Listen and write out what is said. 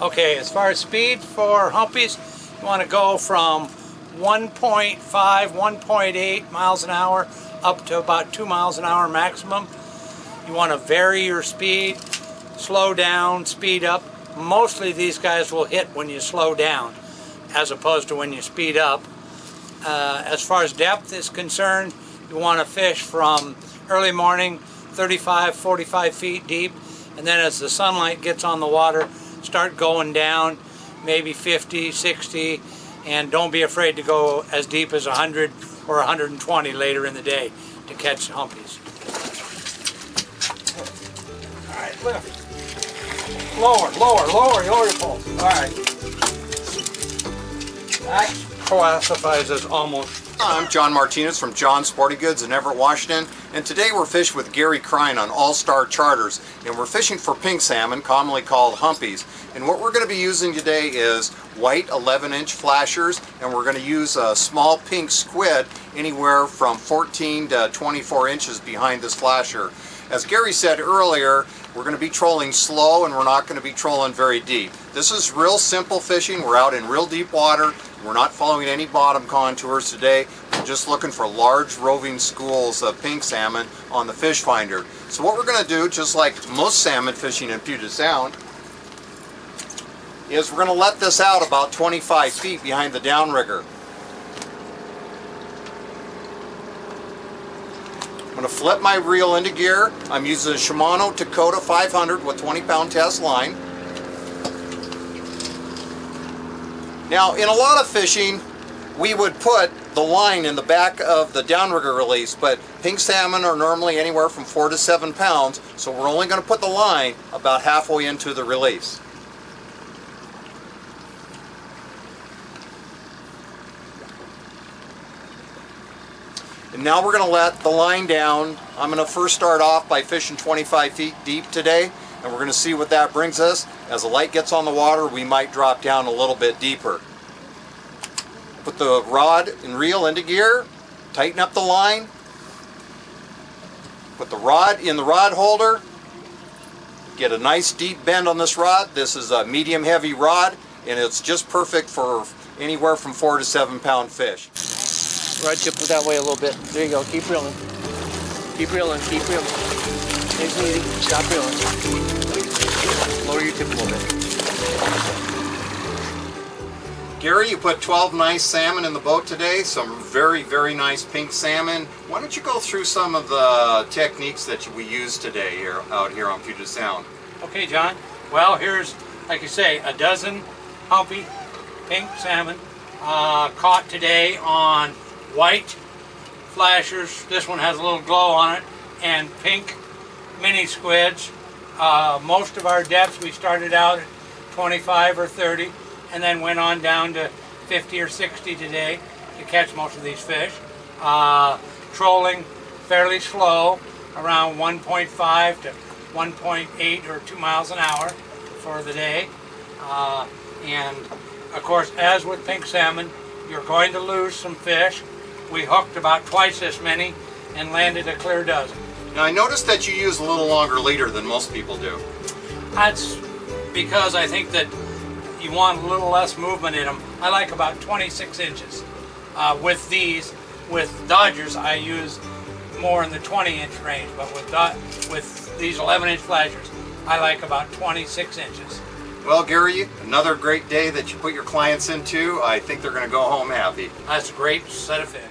Okay, as far as speed for humpies, you want to go from 1.5, 1.8 miles an hour up to about 2 miles an hour maximum. You want to vary your speed, slow down, speed up. Mostly these guys will hit when you slow down as opposed to when you speed up. As far as depth is concerned, you want to fish from early morning 35, 45 feet deep, and then as the sunlight gets on the water, start going down maybe 50, 60, and don't be afraid to go as deep as 100 or 120 later in the day to catch humpies. All right, lift. Lower your pulse. All right. That classifies as almost. I'm John Martinis from John's Sporting Goods in Everett, Washington, and today we're fishing with Gary Croix on Allstar charters, and we're fishing for pink salmon, commonly called humpies. And what we're going to be using today is white 11-inch flashers, and we're going to use a small pink squid anywhere from 14 to 24 inches behind this flasher. As Gary said earlier, we're going to be trolling slow and we're not going to be trolling very deep. This is real simple fishing. We're out in real deep water. We're not following any bottom contours today. We're just looking for large roving schools of pink salmon on the fish finder. So what we're going to do, just like most salmon fishing in Puget Sound, is we're going to let this out about 25 feet behind the downrigger. I'm going to flip my reel into gear. I'm using a Shimano Dakota 500 with 20-pound test line. Now, in a lot of fishing, we would put the line in the back of the downrigger release, but pink salmon are normally anywhere from 4 to 7 pounds, so we're only going to put the line about halfway into the release. And now we're going to let the line down. I'm going to first start off by fishing 25 feet deep today, and we're going to see what that brings us. As the light gets on the water, we might drop down a little bit deeper. Put the rod and reel into gear, tighten up the line, put the rod in the rod holder, get a nice deep bend on this rod. This is a medium heavy rod, and it's just perfect for anywhere from 4 to 7 pound fish. Rod tip that way a little bit. There you go. Keep reeling. Keep reeling. Keep reeling. Nice and easy. Stop reeling. Lower your tip a little bit. Gary, you put 12 nice salmon in the boat today. Some very, very nice pink salmon. Why don't you go through some of the techniques that we use today out here on Puget Sound? Okay, John. Well, here's, like you say, a dozen humpy pink salmon caught today on white flashers. This one has a little glow on it, and pink mini squids. Most of our depths, we started out at 25 or 30 and then went on down to 50 or 60 today to catch most of these fish. Trolling fairly slow, around 1.5 to 1.8 or 2 miles an hour for the day. And of course, as with pink salmon, you're going to lose some fish. We hooked about twice this many and landed a clear dozen. Now I noticed that you use a little longer leader than most people do. That's because I think that you want a little less movement in them. I like about 26 inches. With these, with Dodgers, I use more in the 20-inch range, but with these 11-inch flashers, I like about 26 inches. Well, Gary, another great day that you put your clients into. I think they're going to go home happy. That's a great set of fish.